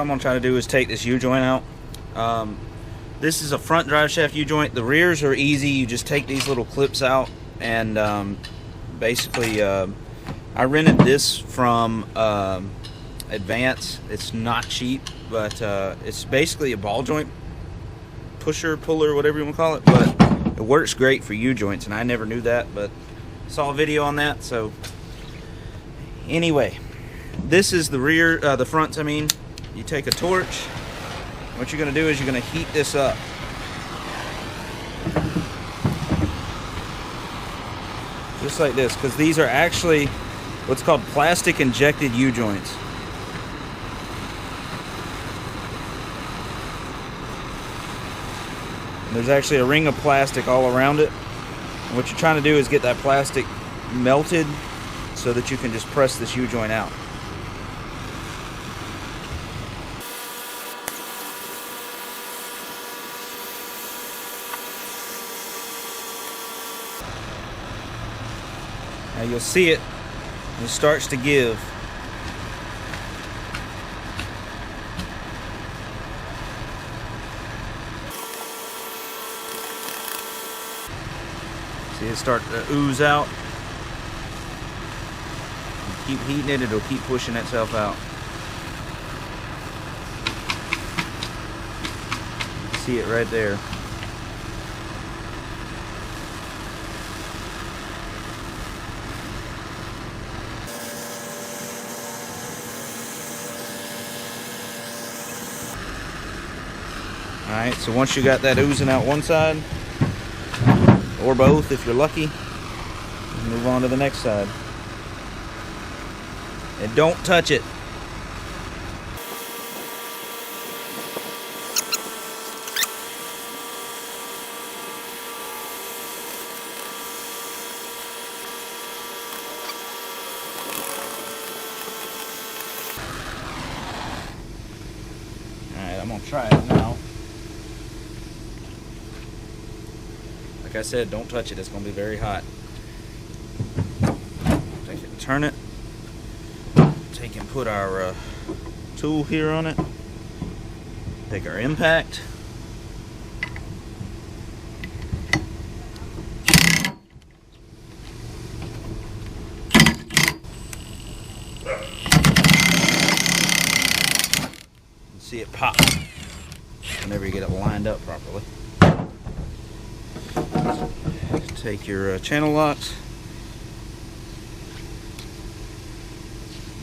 I'm going to try to do is take this U-joint out. This is a front drive shaft U-joint. The rears are easy. You just take these little clips out, and basically I rented this from Advance. It's not cheap, but it's basically a ball joint pusher, puller, whatever you want to call it, but it works great for U-joints, and I never knew that, but saw a video on that. So anyway, this is the rear, the front, I mean. You take a torch. What you're going to do is you're going to heat this up. Just like this, because these are actually what's called plastic injected U-joints. There's actually a ring of plastic all around it. And what you're trying to do is get that plastic melted so that you can just press this U-joint out. Now you'll see it starts to give. See it start to ooze out. You keep heating it, it'll keep pushing itself out. See it right there. Alright, so once you got that oozing out one side, or both if you're lucky, move on to the next side. And don't touch it. Alright, I'm going to try it now. Like I said, don't touch it. It's going to be very hot. Take it and turn it. Take and put our tool here on it. Take our impact. And see it pop whenever you get it lined up properly. Take your channel locks,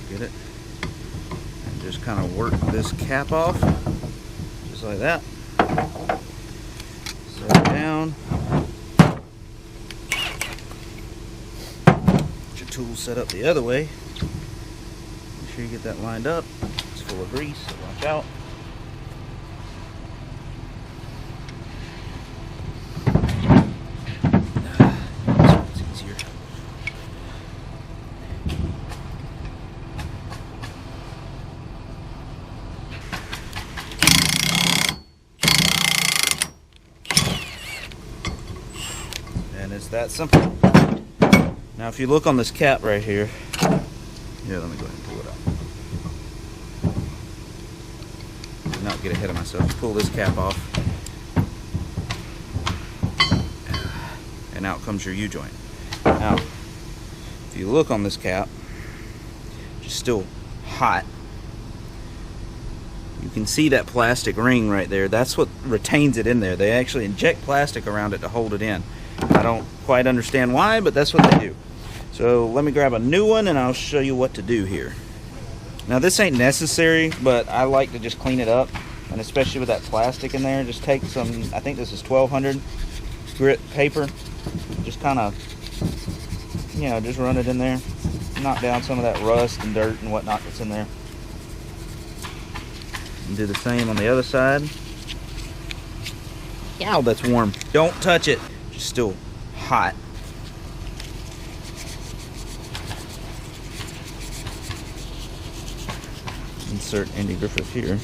get it, and just kind of work this cap off, just like that. Set it down. Get your tool set up the other way. Make sure you get that lined up. It's full of grease, so watch out. And it's that simple. Now if you look on this cap right here, yeah, let me go ahead and pull it out. Not get ahead of myself. Pull this cap off, and out comes your U-joint. Now if you look on this cap, it's still hot. You can see that plastic ring right there. That's what retains it in there. They actually inject plastic around it to hold it in. I don't quite understand why, but that's what they do. So let me grab a new one and I'll show you what to do here. Now this ain't necessary, but I like to just clean it up, and especially with that plastic in there, just take some, I think this is 1200 grit paper, just kind of, you know, just run it in there, knock down some of that rust and dirt and whatnot that's in there. And do the same on the other side. Ow, that's warm. Don't touch it. Just still hot. Insert Andy Griffith here.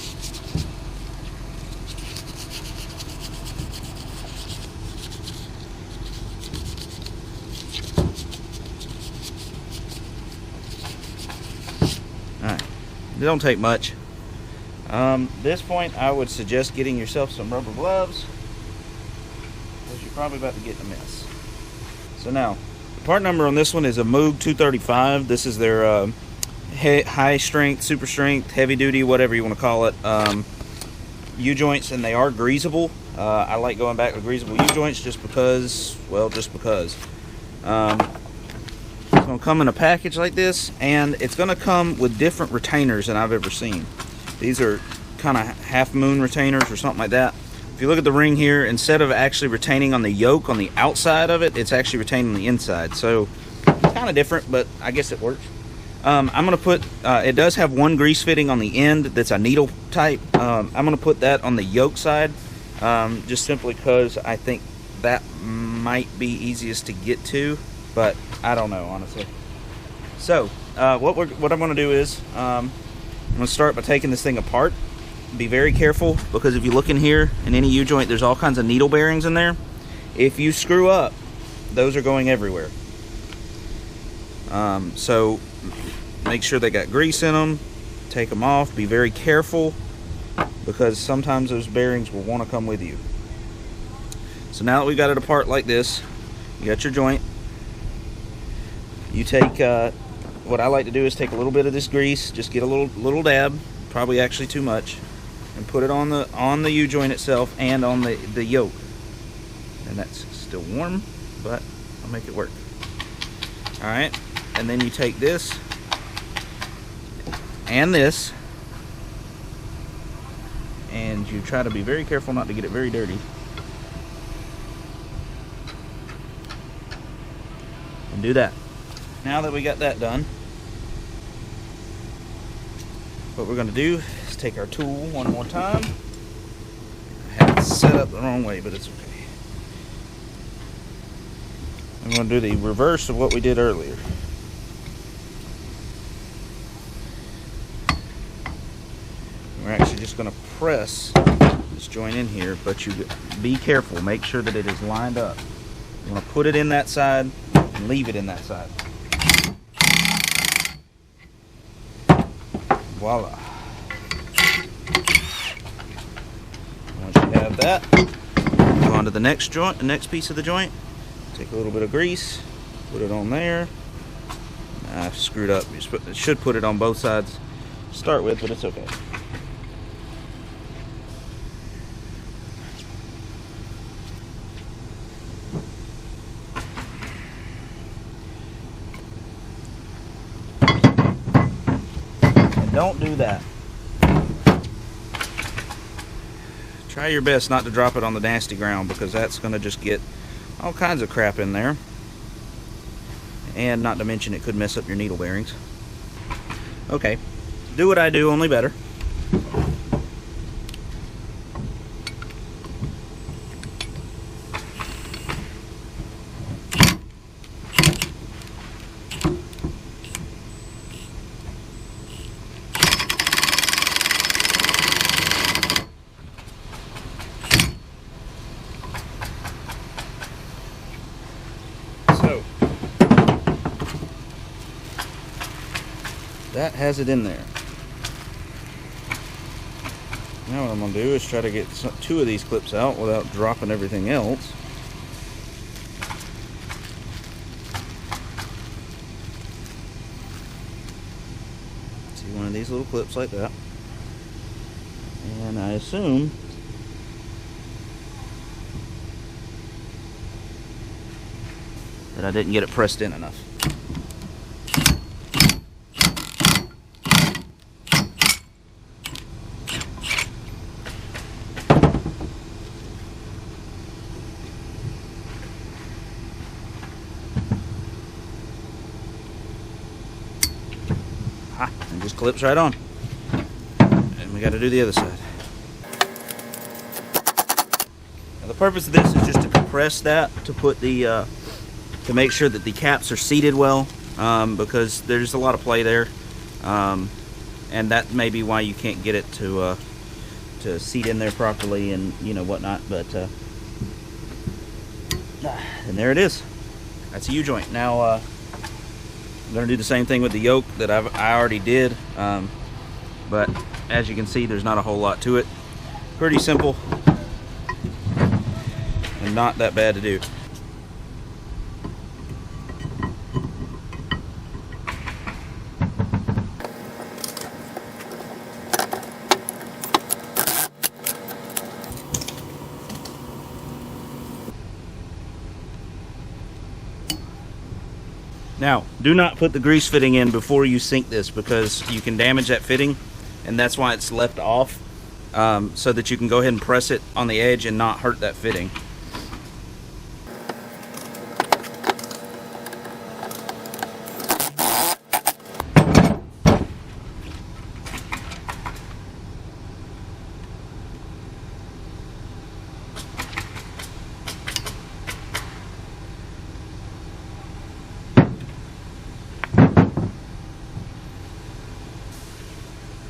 Alright. It don't take much. This point, I would suggest getting yourself some rubber gloves, because you're probably about to get in a mess. So now, the part number on this one is a Moog 235. This is their high strength, super strength, heavy duty, whatever you want to call it, U-joints, and they are greasable. I like going back to greasable U-joints just because, well, just because. It's going to come in a package like this, and it's going to come with different retainers than I've ever seen. These are kind of half moon retainers or something like that. If you look at the ring here, instead of actually retaining on the yoke on the outside of it, it's actually retaining on the inside. So kind of different, but I guess it works. I'm going to put, it does have one grease fitting on the end that's a needle type. I'm going to put that on the yoke side, just simply because I think that might be easiest to get to, but I don't know, honestly. So what I'm going to do is I'm going to start by taking this thing apart. Be very careful, because if you look in here in any U-joint, there's all kinds of needle bearings in there. If you screw up, those are going everywhere. So make sure they got grease in them. Take them off. Be very careful, because sometimes those bearings will want to come with you. So now that we've got it apart like this, you got your joint. You take what I like to do is take a little bit of this grease, just get a little dab, probably actually too much, and put it on the U-joint itself and on the yoke. And that's still warm, but I'll make it work. All right, and then you take this and this, and you try to be very careful not to get it very dirty. And do that. Now that we got that done, what we're going to do is take our tool one more time. I had it set up the wrong way, but it's okay. I'm going to do the reverse of what we did earlier. We're actually just going to press this joint in here, but you be careful. Make sure that it is lined up. You want to put it in that side and leave it in that side. Voila. Once you have that, go on to the next joint, the next piece of the joint. Take a little bit of grease, put it on there. I screwed up. You should put it on both sides to start with, but it's okay. Don't do that. Try your best not to drop it on the nasty ground, because that's going to just get all kinds of crap in there. And not to mention, it could mess up your needle bearings. Okay, do what I do, only better. That has it in there. Now what I'm going to do is try to get two of these clips out without dropping everything else. See, one of these little clips like that. And I assume that I didn't get it pressed in enough. And just clips right on. And we got to do the other side. Now the purpose of this is just to compress that, to put the to make sure that the caps are seated well, because there's a lot of play there, and that may be why you can't get it to seat in there properly and whatnot. But and there it is. That's a U-joint. Now I'm going to do the same thing with the yoke that I already did, but as you can see, there's not a whole lot to it. Pretty simple and not that bad to do. Now, do not put the grease fitting in before you sink this, because you can damage that fitting, and that's why it's left off, so that you can go ahead and press it on the edge and not hurt that fitting.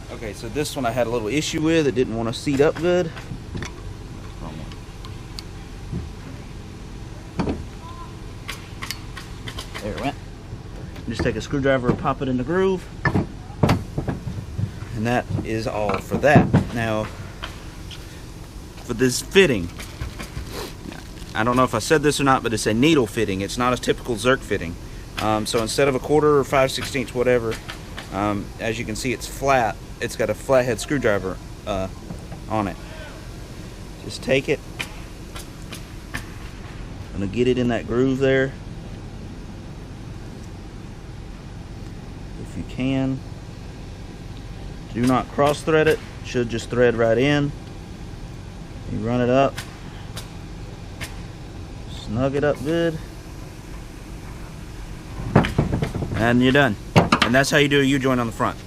Okay, so this one I had a little issue with. It didn't want to seat up good. There it went. Just take a screwdriver and pop it in the groove. And that is all for that. Now, for this fitting, I don't know if I said this or not, but it's a needle fitting. It's not a typical Zerk fitting. So instead of a 1/4 or 5/16, whatever, as you can see, it's flat. It's got a flathead screwdriver on it. Just take it. I'm gonna get it in that groove there, if you can. Do not cross thread it. Should just thread right in. You run it up, snug it up good, and you're done. And that's how you do a U-joint on the front.